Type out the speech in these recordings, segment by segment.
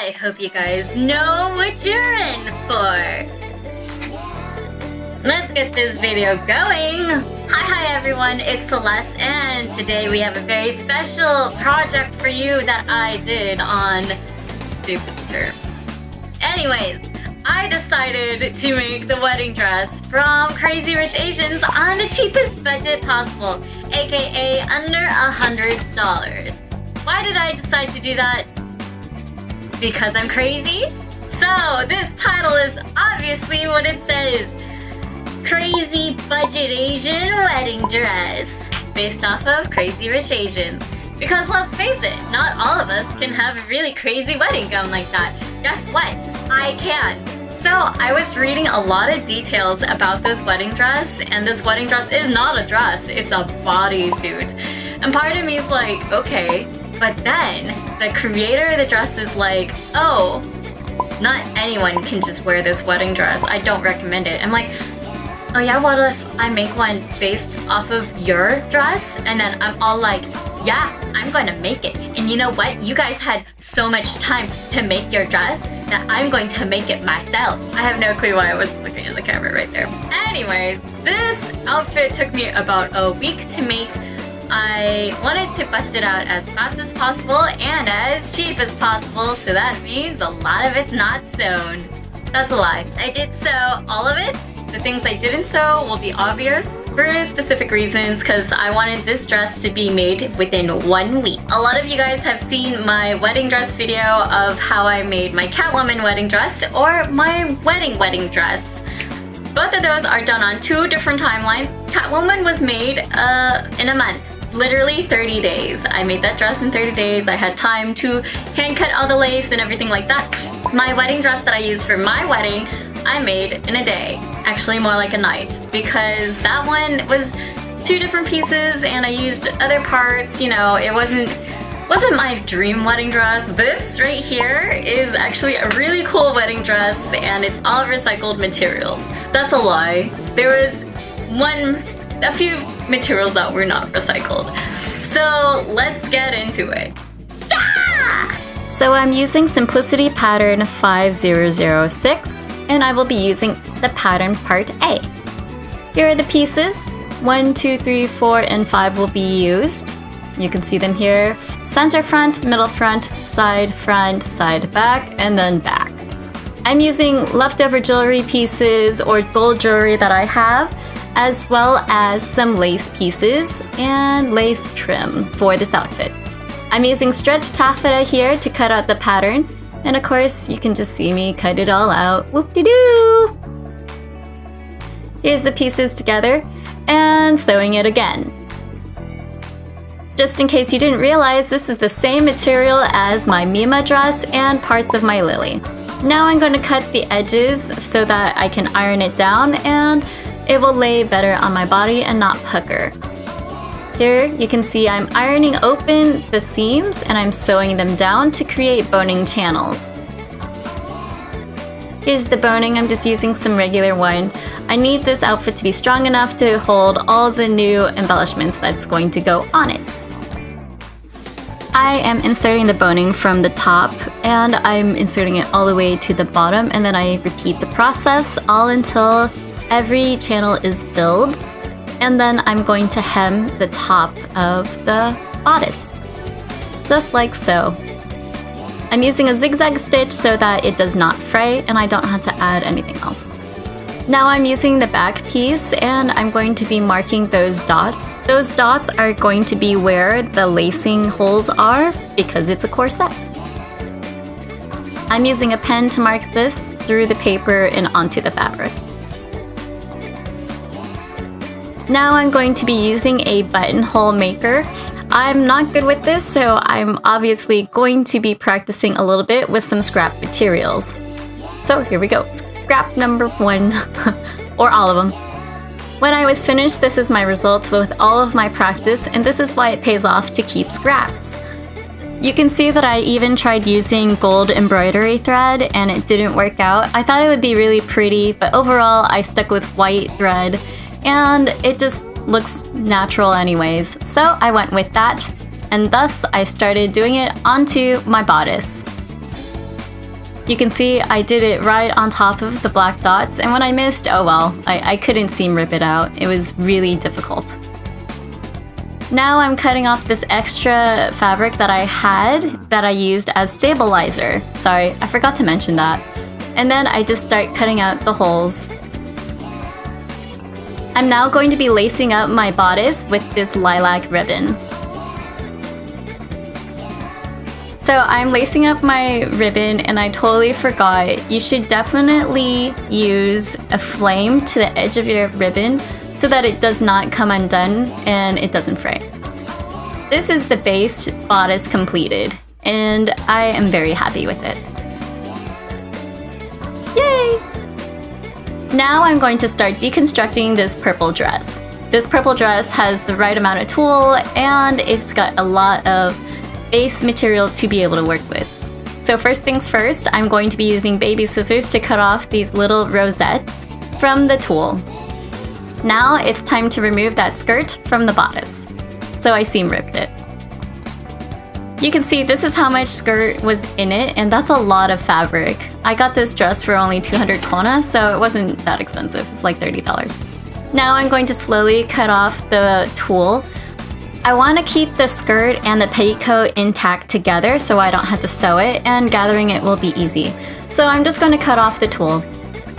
I hope you guys know what you're in for. Let's get this video going. Hi everyone, it's Celeste, and today we have a very special project for you that I did on stupid terms. Anyways, I decided to make the wedding dress from Crazy Rich Asians on the cheapest budget possible, aka under $100. Why did I decide to do that? Because I'm crazy? So this title is obviously what it says. Crazy Budget Asian Wedding Dress, based off of Crazy Rich Asians. Because let's face it, not all of us can have a really crazy wedding gown like that. Guess what? I can. So I was reading a lot of details about this wedding dress, and this wedding dress is not a dress, it's a bodysuit. And part of me is like, okay, but then the creator of the dress is like, oh, not anyone can just wear this wedding dress. I don't recommend it. I'm like, oh yeah, what if I make one based off of your dress? And then I'm all like, yeah, I'm gonna make it. And you know what? You guys had so much time to make your dress that I'm going to make it myself. I have no clue why I was looking at the camera right there. Anyways, this outfit took me about a week to make. I wanted to bust it out as fast as possible and as cheap as possible, so that means a lot of it's not sewn. That's a lie. I did sew all of it. The things I didn't sew will be obvious for specific reasons, because I wanted this dress to be made within 1 week. A lot of you guys have seen my wedding dress video of how I made my Catwoman wedding dress or my wedding dress. Both of those are done on 2 different timelines. Catwoman was made in a month. Literally 30 days. I made that dress in 30 days. I had time to hand cut all the lace and everything like that. My wedding dress that I used for my wedding, I made in a day. Actually more like a night, because that one was 2 different pieces and I used other parts. You know, it wasn't my dream wedding dress. This right here is actually a really cool wedding dress, and it's all recycled materials. That's a lie. There was a few materials that were not recycled. So let's get into it. Ah! So I'm using Simplicity Pattern 5006, and I will be using the pattern part A. Here are the pieces. 1, 2, 3, 4, and 5 will be used. You can see them here. Center front, middle front, side back, and then back. I'm using leftover jewelry pieces or gold jewelry that I have, as well as some lace pieces and lace trim for this outfit. I'm using stretch taffeta here to cut out the pattern, and of course you can just see me cut it all out. Whoop-de-doo! Here's the pieces together and sewing it again. Just in case you didn't realize, this is the same material as my Mima dress and parts of my Lily. Now I'm going to cut the edges so that I can iron it down and it will lay better on my body and not pucker. Here you can see I'm ironing open the seams and I'm sewing them down to create boning channels. Here's the boning. I'm just using some regular one. I need this outfit to be strong enough to hold all the new embellishments that's going to go on it. I am inserting the boning from the top, and I'm inserting it all the way to the bottom, and then I repeat the process all until every channel is filled, and then I'm going to hem the top of the bodice, just like so. I'm using a zigzag stitch so that it does not fray and I don't have to add anything else. Now I'm using the back piece and I'm going to be marking those dots. Those dots are going to be where the lacing holes are because it's a corset. I'm using a pen to mark this through the paper and onto the fabric. Now I'm going to be using a buttonhole maker. I'm not good with this, so I'm obviously going to be practicing a little bit with some scrap materials. So here we go. Scrap number 1, or all of them. When I was finished, this is my results with all of my practice, and this is why it pays off to keep scraps. You can see that I even tried using gold embroidery thread and it didn't work out. I thought it would be really pretty, but overall I stuck with white thread and it just looks natural anyways. So I went with that, and thus I started doing it onto my bodice. You can see I did it right on top of the black dots, and when I missed, oh well, I couldn't seam rip it out. It was really difficult. Now I'm cutting off this extra fabric that I had that I used as stabilizer. Sorry, I forgot to mention that. And then I just start cutting out the holes. I'm now going to be lacing up my bodice with this lilac ribbon. So I'm lacing up my ribbon and I totally forgot. You should definitely use a flame to the edge of your ribbon so that it does not come undone and it doesn't fray. This is the base bodice completed, and I am very happy with it. Yay! Now I'm going to start deconstructing this purple dress. This purple dress has the right amount of tulle and it's got a lot of base material to be able to work with. So first things first, I'm going to be using baby scissors to cut off these little rosettes from the tulle. Now it's time to remove that skirt from the bodice. So I seam ripped it. You can see this is how much skirt was in it, and that's a lot of fabric. I got this dress for only 200 krona, so it wasn't that expensive. It's like $30. Now I'm going to slowly cut off the tulle. I want to keep the skirt and the petticoat intact together so I don't have to sew it, and gathering it will be easy. So I'm just going to cut off the tulle.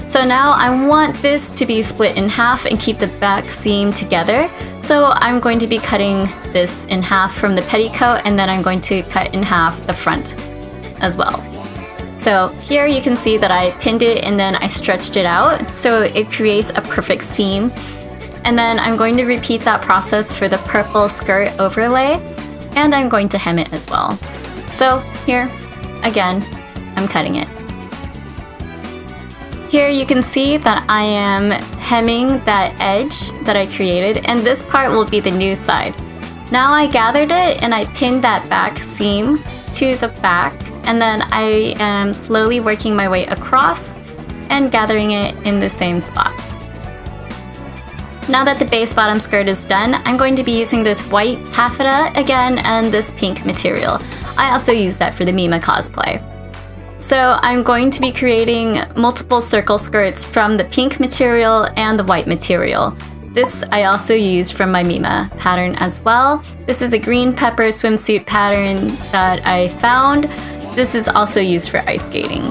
So now I want this to be split in half and keep the back seam together. So I'm going to be cutting this in half from the petticoat, and then I'm going to cut in half the front as well. So here you can see that I pinned it and then I stretched it out so it creates a perfect seam. And then I'm going to repeat that process for the purple skirt overlay, and I'm going to hem it as well. So here, again, I'm cutting it. Here you can see that I am hemming that edge that I created, and this part will be the new side. Now I gathered it and I pinned that back seam to the back, and then I am slowly working my way across and gathering it in the same spots. Now that the base bottom skirt is done, I'm going to be using this white taffeta again and this pink material. I also use that for the Mima cosplay. So I'm going to be creating multiple circle skirts from the pink material and the white material. This I also used from my Mima pattern as well. This is a green pepper swimsuit pattern that I found. This is also used for ice skating.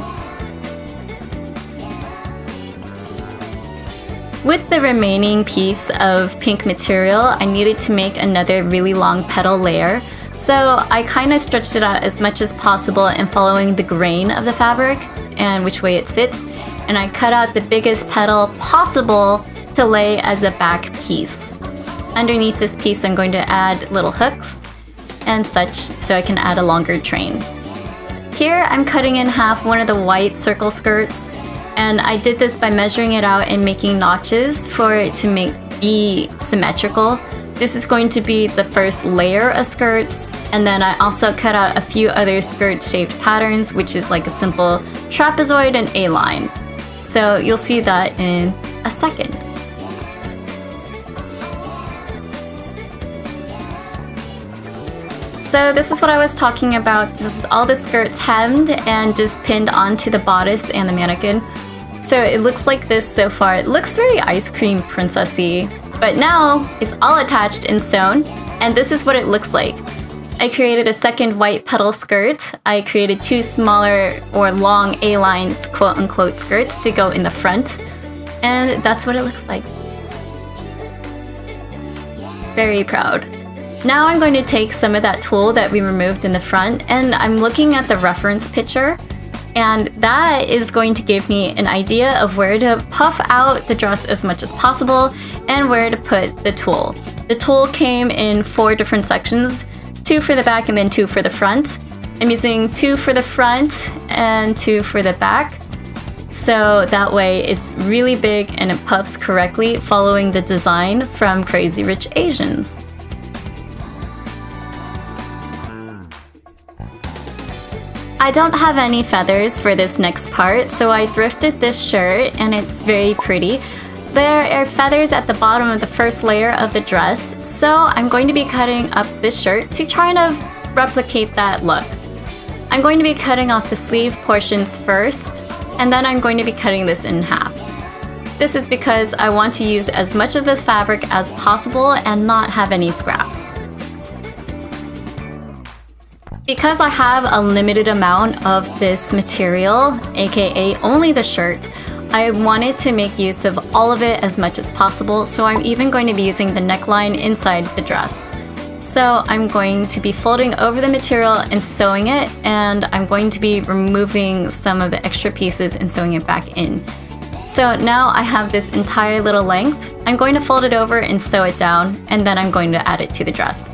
With the remaining piece of pink material, I needed to make another really long petal layer. So I kind of stretched it out as much as possible and following the grain of the fabric and which way it sits. And I cut out the biggest petal possible to lay as a back piece. Underneath this piece, I'm going to add little hooks and such so I can add a longer train. Here I'm cutting in half one of the white circle skirts, and I did this by measuring it out and making notches for it to be symmetrical. This is going to be the first layer of skirts, and then I also cut out a few other skirt-shaped patterns, which is like a simple trapezoid and A-line. So you'll see that in a second. So this is what I was talking about. This is all the skirts hemmed and just pinned onto the bodice and the mannequin. So it looks like this so far. It looks very ice cream princessy. But now it's all attached and sewn, and this is what it looks like. I created a second white petal skirt. I created two smaller or long A-line quote-unquote skirts to go in the front, and that's what it looks like. Very proud. Now I'm going to take some of that tulle that we removed in the front, and I'm looking at the reference picture, and that is going to give me an idea of where to puff out the dress as much as possible and where to put the tulle. The tulle came in 4 different sections, 2 for the back and then 2 for the front. I'm using 2 for the front and 2 for the back, so that way it's really big and it puffs correctly following the design from Crazy Rich Asians. I don't have any feathers for this next part, so I thrifted this shirt and it's very pretty. There are feathers at the bottom of the first layer of the dress, so I'm going to be cutting up this shirt to try and replicate that look. I'm going to be cutting off the sleeve portions first, and then I'm going to be cutting this in half. This is because I want to use as much of the fabric as possible and not have any scraps. Because I have a limited amount of this material, aka only the shirt, I wanted to make use of all of it as much as possible, so I'm even going to be using the neckline inside the dress. So I'm going to be folding over the material and sewing it, and I'm going to be removing some of the extra pieces and sewing it back in. So now I have this entire little length. I'm going to fold it over and sew it down, and then I'm going to add it to the dress.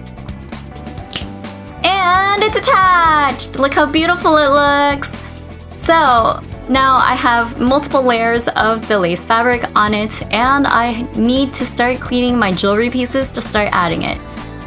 And it's attached! Look how beautiful it looks! So now I have multiple layers of the lace fabric on it, and I need to start cleaning my jewelry pieces to start adding it.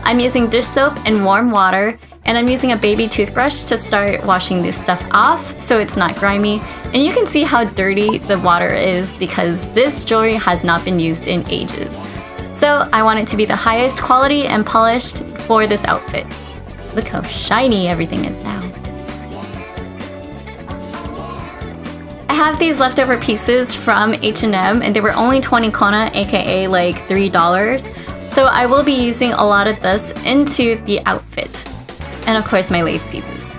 I'm using dish soap and warm water, and I'm using a baby toothbrush to start washing this stuff off so it's not grimy. And you can see how dirty the water is because this jewelry has not been used in ages. So I want it to be the highest quality and polished for this outfit. Look how shiny everything is now. I have these leftover pieces from H&M, and they were only 20 kona, aka like $3. So I will be using a lot of this into the outfit. And of course my lace pieces.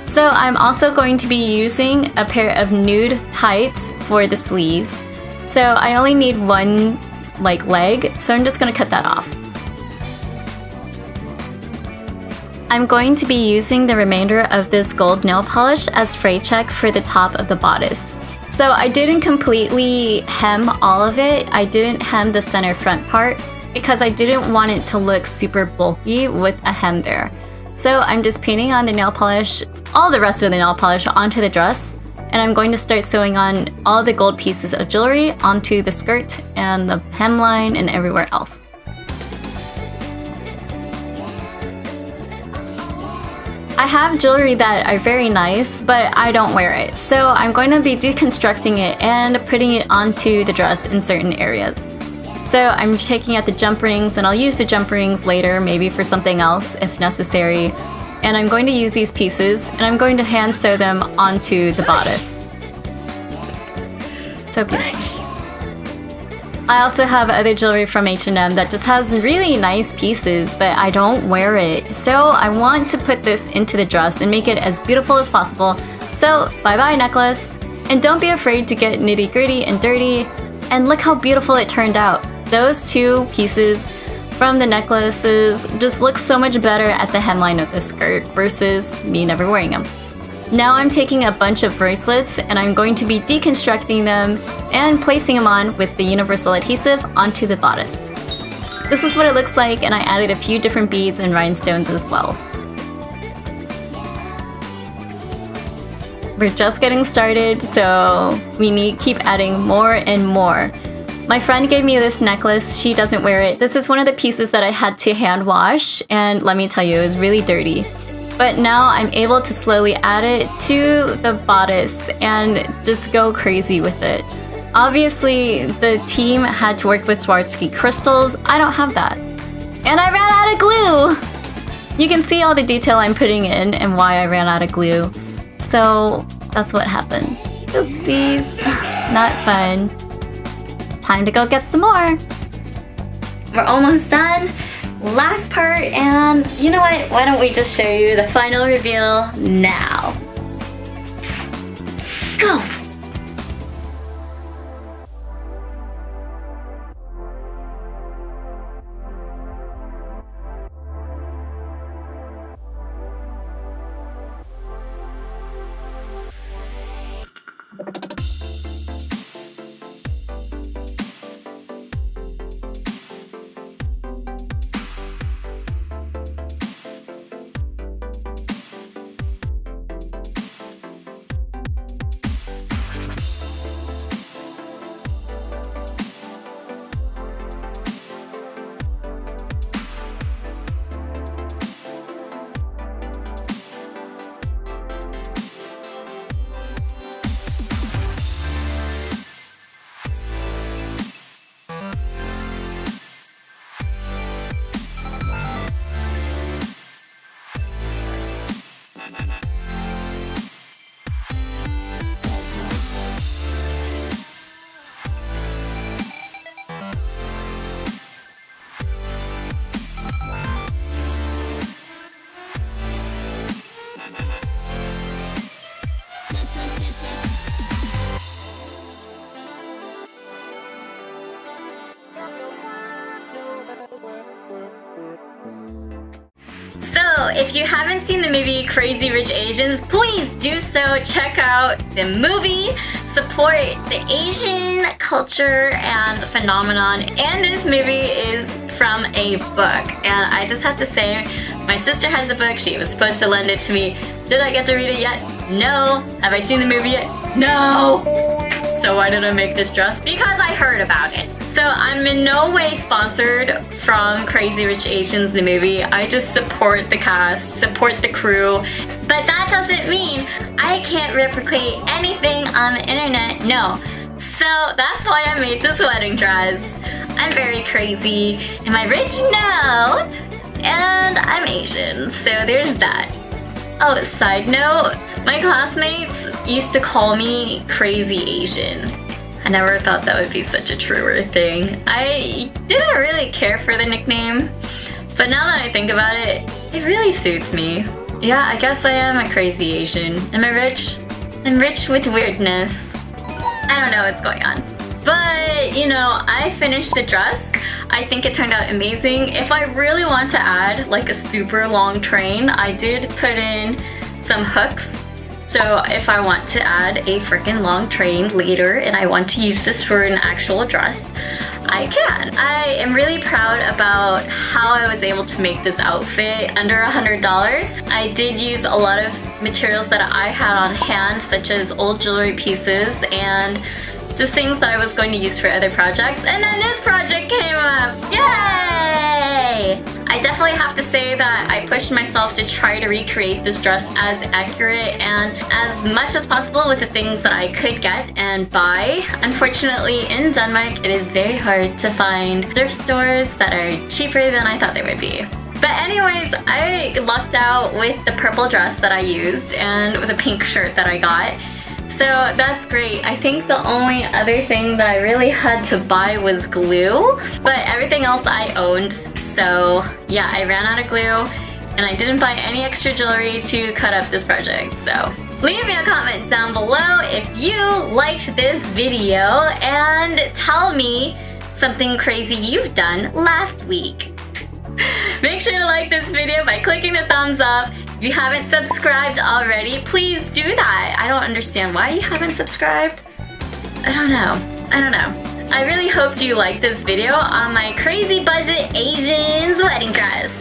So I'm also going to be using a pair of nude tights for the sleeves. So I only need one leg, so I'm just gonna cut that off. I'm going to be using the remainder of this gold nail polish as fray check for the top of the bodice. So I didn't completely hem all of it. I didn't hem the center front part because I didn't want it to look super bulky with a hem there. So I'm just painting on the nail polish, all the rest of the nail polish onto the dress, and I'm going to start sewing on all the gold pieces of jewelry onto the skirt and the hemline and everywhere else. I have jewelry that are very nice, but I don't wear it. So I'm going to be deconstructing it and putting it onto the dress in certain areas. So I'm taking out the jump rings, and I'll use the jump rings later, maybe for something else if necessary. And I'm going to use these pieces, and I'm going to hand sew them onto the bodice. So beautiful. I also have other jewelry from H&M that just has really nice pieces, but I don't wear it. So I want to put this into the dress and make it as beautiful as possible. So bye-bye necklace. And don't be afraid to get nitty-gritty and dirty. And look how beautiful it turned out. Those two pieces from the necklaces just look so much better at the hemline of the skirt versus me never wearing them. Now I'm taking a bunch of bracelets and I'm going to be deconstructing them and placing them on with the universal adhesive onto the bodice. This is what it looks like, and I added a few different beads and rhinestones as well. We're just getting started, so we need to keep adding more and more. My friend gave me this necklace. She doesn't wear it. This is one of the pieces that I had to hand wash, and let me tell you, it was really dirty. But now I'm able to slowly add it to the bodice and just go crazy with it. Obviously, the team had to work with Swarovski crystals. I don't have that. And I ran out of glue! You can see all the detail I'm putting in and why I ran out of glue. So that's what happened. Oopsies. Not fun. Time to go get some more. We're almost done. Last part, and you know what? Why don't we just show you the final reveal now? Go! if you haven't seen the movie Crazy Rich Asians, please do so. Check out the movie, support the Asian culture and phenomenon. And this movie is from a book. And I just have to say, my sister has the book. She was supposed to lend it to me. Did I get to read it yet? No. Have I seen the movie yet? No. So why did I make this dress? Because I heard about it. So I'm in no way sponsored from Crazy Rich Asians, the movie. I just support the cast, support the crew. But that doesn't mean I can't replicate anything on the internet, no. So that's why I made this wedding dress. I'm very crazy. Am I rich? No. And I'm Asian, so there's that. Oh, side note, my classmates used to call me Crazy Asian. I never thought that would be such a truer thing. I didn't really care for the nickname, but now that I think about it, it really suits me. Yeah, I guess I am a crazy Asian. Am I rich? I'm rich with weirdness. I don't know what's going on. But, you know, I finished the dress. I think it turned out amazing. If I really want to add like a super long train, I did put in some hooks. So if I want to add a freaking long train later and I want to use this for an actual dress, I can. I am really proud about how I was able to make this outfit under $100. I did use a lot of materials that I had on hand, such as old jewelry pieces and just things that I was going to use for other projects. And then this project came up. Yay! I definitely have to say that I pushed myself to try to recreate this dress as accurate and as much as possible with the things that I could get and buy. Unfortunately, in Denmark, it is very hard to find thrift stores that are cheaper than I thought they would be. But anyways, I lucked out with the purple dress that I used and with a pink shirt that I got. So that's great. I think the only other thing that I really had to buy was glue, but everything else I owned. So yeah, I ran out of glue and I didn't buy any extra jewelry to cut up this project. So leave me a comment down below if you liked this video and tell me something crazy you've done last week. Make sure to like this video by clicking the thumbs up. If you haven't subscribed already, please do that. I don't understand why you haven't subscribed. I don't know. I really hope you liked this video on my crazy budget Asians wedding dress.